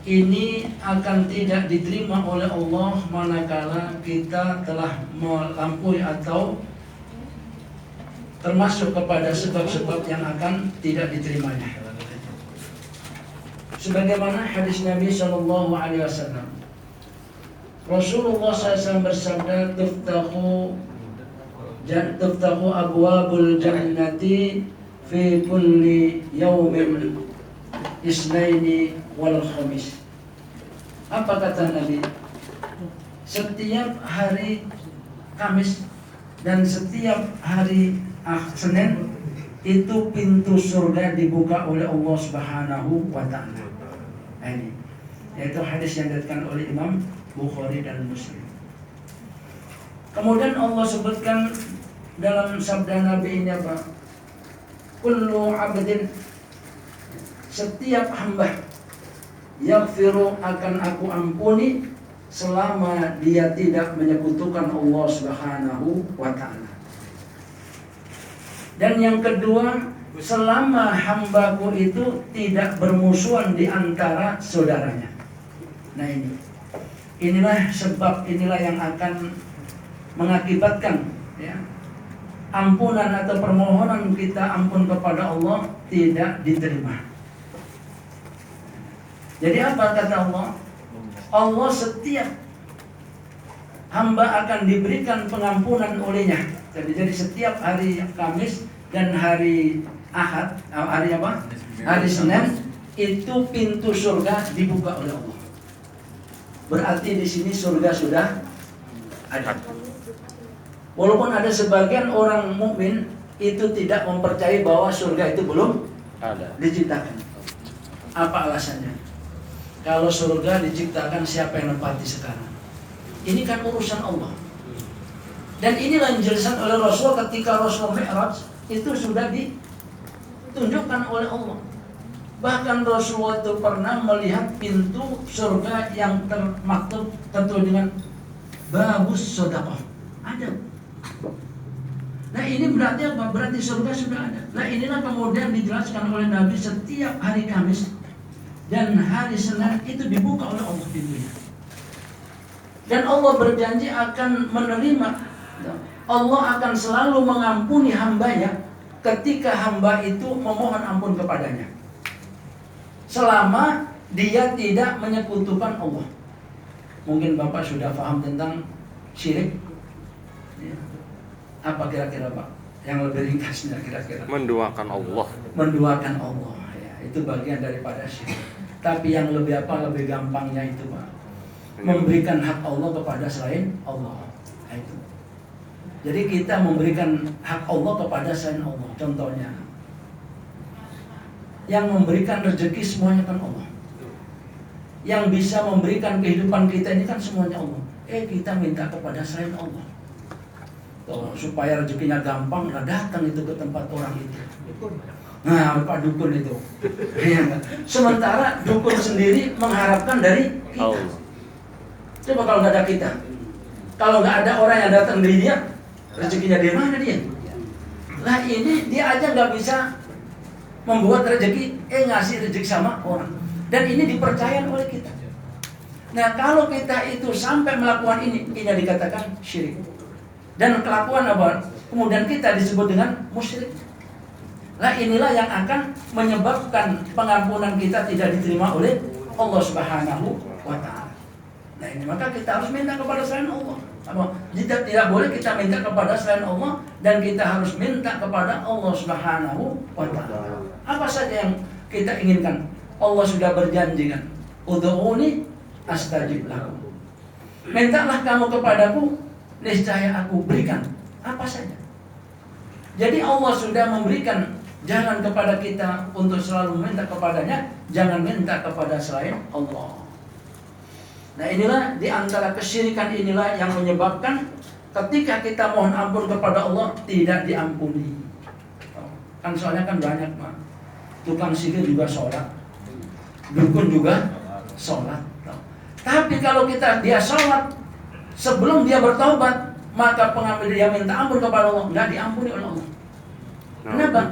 ini akan tidak diterima oleh Allah manakala kita telah melampaui atau termasuk kepada sebab-sebab yang akan tidak diterimanya. Sebagaimana hadis Nabi Shallallahu Alaihi Wasallam, Rasulullah SAW bersabda, tuftahu abwabul jannati fi kulli yawmin isnaini wal khamis. Apa kata Nabi? Setiap hari Kamis dan setiap hari Senin itu pintu surga dibuka oleh Allah Subhanahu wa taala. Ini yaitu hadis yang diriwayatkan oleh Imam Bukhari dan Muslim. Kemudian Allah sebutkan dalam sabda Nabi ini apa? Kullu abdin, setiap hamba, yaghfiru, akan aku ampuni selama dia tidak menyekutukan Allah Subhanahu wa taala. Dan yang kedua, selama hambaku itu tidak bermusuhan di antara saudaranya. Nah inilah sebab, inilah yang akan mengakibatkan ya, ampunan atau permohonan kita ampun kepada Allah tidak diterima. Jadi apa kata Allah? Allah setiap hamba akan diberikan pengampunan olehnya. Jadi setiap hari Kamis dan hari Ahad, hari apa? Hari Senin itu pintu surga dibuka oleh Allah. Berarti di sini surga sudah ada. Walaupun ada sebagian orang mukmin itu tidak mempercayai bahwa surga itu belum ada diciptakan. Apa alasannya? Kalau surga diciptakan, siapa yang nempati sekarang? Ini kan urusan Allah. Dan inilah yang dijelaskan oleh Rasul ketika Rasul Mi'raj itu sudah ditunjukkan oleh Allah. Bahkan Rasulullah itu pernah melihat pintu surga yang termaktub tentu dengan babus shadaqah. Ada. Nah ini berarti apa? Berarti surga sudah ada. Nah inilah kemudian dijelaskan oleh Nabi setiap hari Kamis dan hari Senin itu dibuka oleh Allah pintunya. Dan Allah berjanji akan menerima. Allah akan selalu mengampuni hambanya ketika hamba itu memohon ampun kepadanya, selama dia tidak menyekutukan Allah. Mungkin Bapak sudah paham tentang syirik ya. Apa kira-kira Pak? Yang lebih ringkasnya kira-kira? Menduakan Allah. Menduakan Allah ya, itu bagian daripada syirik. Tapi yang lebih apa? Lebih gampangnya itu Pak, memberikan hak Allah kepada selain Allah. Nah, itu. Jadi kita memberikan hak Allah kepada selain Allah. Contohnya, yang memberikan rezeki semuanya kan Allah. Yang bisa memberikan kehidupan kita ini kan semuanya Allah. Kita minta kepada selain Allah. Tuh, supaya rezekinya gampang, datang itu ke tempat orang itu. Nah, Pak Dukun itu. Sementara Dukun sendiri mengharapkan dari kita. Coba kalau nggak ada kita, kalau nggak ada orang yang datang dari dia, rezekinya dari mana dia? Lah ini dia aja nggak bisa membuat rezeki, ngasih rezeki sama orang. Dan ini dipercaya oleh kita. Nah kalau kita itu sampai melakukan ini dikatakan syirik. Dan kelakuan apa? Kemudian kita disebut dengan musyrik. Nah inilah yang akan menyebabkan pengampunan kita tidak diterima oleh Allah Subhanahu wa ta'ala. Nah ini maka kita harus minta kepada selain Allah. Jika tidak boleh kita minta kepada selain Allah, dan kita harus minta kepada Allah Subhanahu wa ta'ala. Apa saja yang kita inginkan? Allah sudah berjanji kan, ud'uni astajib lakum. Mintalah kamu kepadaku, niscaya aku berikan apa saja. Jadi Allah sudah memberikan jalan kepada kita untuk selalu minta kepadanya, jangan minta kepada selain Allah. Nah inilah di antara kesyirikan inilah yang menyebabkan ketika kita mohon ampun kepada Allah tidak diampuni. Kan soalnya kan banyak Pak, tukang sihir juga sholat, dukun juga sholat. Tapi kalau dia sholat sebelum dia bertaubat, maka pengambil dia minta ampun kepada Allah, nggak diampuni oleh Allah. Kenapa?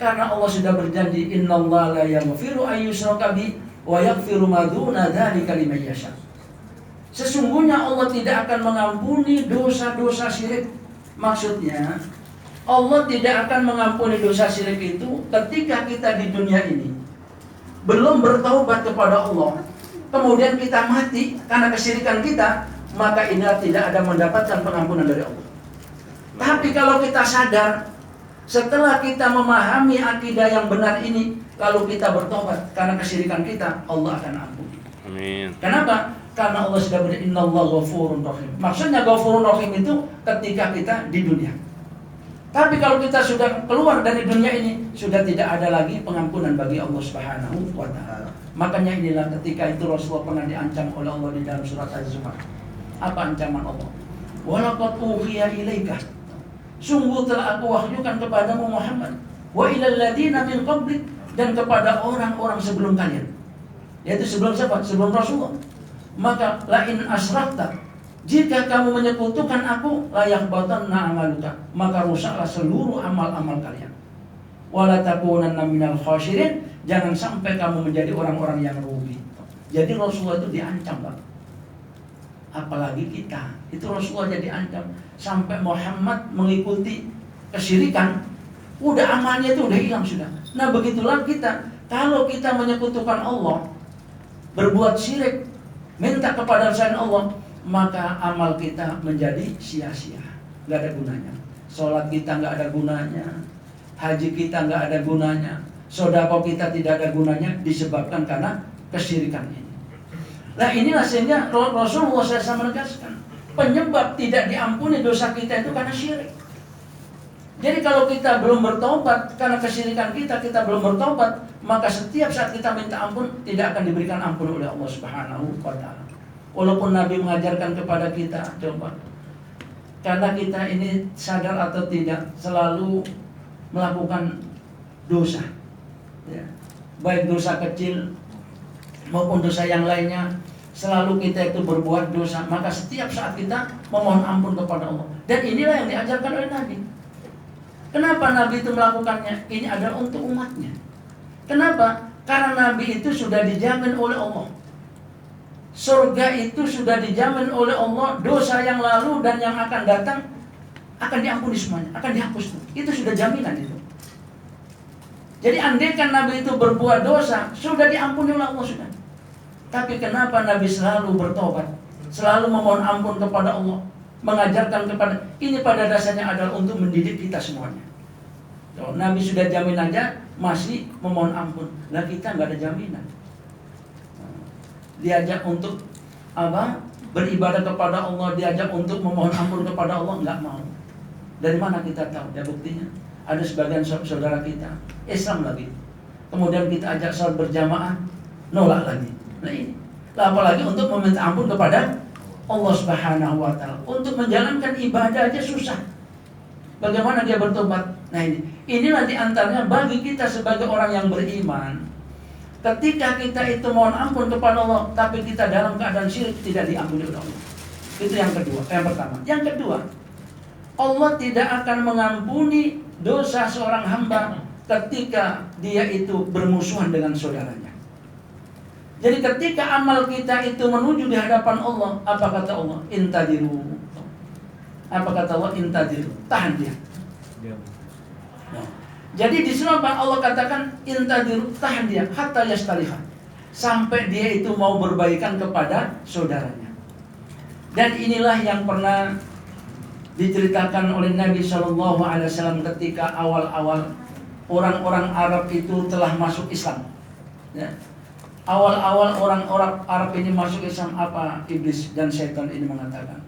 Karena Allah sudah berjanji, innallaha la yaghfiru ayyushraka bihi wa yaghfiru ma duna dzalika liman yasha. Sesungguhnya Allah tidak akan mengampuni dosa-dosa syirik. Maksudnya Allah tidak akan mengampuni dosa syirik itu ketika kita di dunia ini belum bertaubat kepada Allah, kemudian kita mati karena kesyirikan kita, maka inilah tidak ada mendapatkan pengampunan dari Allah. Tapi kalau kita sadar, setelah kita memahami akidah yang benar ini, lalu kita bertobat karena kesyirikan kita, Allah akan ampuni. Amin. Kenapa? Karena Allah sudah berkata, Innallaha ghafurun rahim. Maksudnya ghafurun rahim itu ketika kita di dunia. Tapi kalau kita sudah keluar dari dunia ini, sudah tidak ada lagi pengampunan bagi Allah Subhanahu wa ta'ala. Makanya inilah ketika itu Rasulullah pernah diancam oleh Allah di dalam surat Az-Zumar. Apa ancaman Allah? Walaqad uhiya ilaika, sungguh telah aku wahyukan kepadamu Muhammad, wa ilal ladina min qablik, dan kepada orang-orang sebelum kalian. Yaitu sebelum siapa? Sebelum Rasulullah. Maka lain asrakta, jika kamu menyekutukan aku, layak batanna amaluka, maka rusaklah seluruh amal-amal kalian. Wala takunanna minal khasirin, jangan sampai kamu menjadi orang-orang yang rugi. Jadi Rasulullah itu diancam, Pak. Apalagi kita, itu Rasulullah jadi ancam. Sampai Muhammad mengikuti kesyirikan, udah amalnya itu udah hilang sudah. Nah begitulah kita, kalau kita menyekutukan Allah, berbuat syirik, minta kepada selain Allah, maka amal kita menjadi sia-sia, nggak ada gunanya. Sholat kita nggak ada gunanya, haji kita nggak ada gunanya, sedekah kita tidak ada gunanya, disebabkan karena kesyirikan ini. Nah inilah sehingga Rasulullah SAW menegaskan, penyebab tidak diampuni dosa kita itu karena syirik. Jadi kalau kita belum bertobat karena kesyirikan kita belum bertobat, maka setiap saat kita minta ampun tidak akan diberikan ampun oleh Allah Subhanahu wa ta'ala. Walaupun Nabi mengajarkan kepada kita, coba, karena kita ini sadar atau tidak selalu melakukan dosa, ya. Baik dosa kecil maupun dosa yang lainnya, selalu kita itu berbuat dosa, maka setiap saat kita memohon ampun kepada Allah. Dan inilah yang diajarkan oleh Nabi. Kenapa Nabi itu melakukannya? Ini adalah untuk umatnya. Kenapa? Karena Nabi itu sudah dijamin oleh Allah. Surga itu sudah dijamin oleh Allah, dosa yang lalu dan yang akan datang akan diampuni semuanya, akan dihapus. Itu sudah jaminan itu. Jadi andaikan Nabi itu berbuat dosa, sudah diampuni oleh Allah sudah. Tapi kenapa Nabi selalu bertobat, selalu memohon ampun kepada Allah, mengajarkan kepada, ini pada dasarnya adalah untuk mendidik kita semuanya. Kalau Nabi sudah jamin aja, masih memohon ampun. Nah kita nggak ada jaminan. Diajak untuk apa? Beribadah kepada Allah, diajak untuk memohon ampun kepada Allah, nggak mau. Dari mana kita tahu? Ya buktinya, ada sebagian saudara kita Islam lagi, kemudian kita ajak salat berjamaah, nolak lagi. Nah ini, apalagi untuk meminta ampun kepada Allah Subhanahu wa ta'ala. Untuk menjalankan ibadah aja susah, bagaimana dia bertobat? Nah inilah diantaranya bagi kita sebagai orang yang beriman. Ketika kita itu mohon ampun kepada Allah, tapi kita dalam keadaan syirik, tidak diampuni oleh Allah. Itu yang kedua, yang pertama. Yang kedua, Allah tidak akan mengampuni dosa seorang hamba ketika dia itu bermusuhan dengan saudaranya. Jadi ketika amal kita itu menuju di hadapan Allah, apa kata Allah? Intadiru. Apa kata Allah? Intadiru. Tahan dia. Nah, jadi di sini Allah katakan intadiru, tahan dia hatta yastaliha, sampai dia itu mau berbaikan kepada saudaranya. Dan inilah yang pernah diceritakan oleh Nabi SAW ketika awal-awal orang-orang Arab itu telah masuk Islam. Ya. Awal-awal orang-orang Arab ini masuk Islam, apa iblis dan setan ini mengatakan,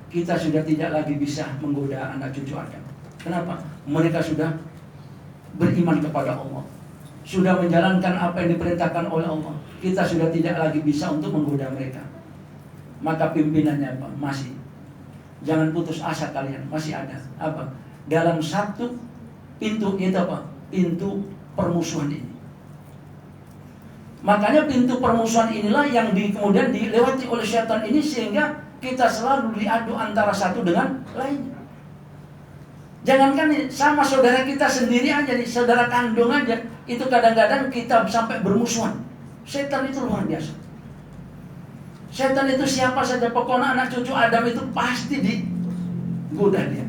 kita sudah tidak lagi bisa menggoda anak cucu Adam. Kenapa? Mereka sudah beriman kepada Allah, sudah menjalankan apa yang diperintahkan oleh Allah. Kita sudah tidak lagi bisa untuk menggoda mereka. Maka pimpinannya apa? Masih, jangan putus asa kalian, masih ada apa? Dalam satu pintu itu apa? Pintu permusuhan ini. Makanya pintu permusuhan inilah yang kemudian dilewati oleh syaitan ini, sehingga kita selalu diadu antara satu dengan lainnya. Jangankan sama saudara kita sendiri aja nih, saudara kandung aja, itu kadang-kadang kita sampai bermusuhan. Setan itu luar biasa. Setan itu siapa saja, pokoknya anak cucu Adam itu pasti digoda dia.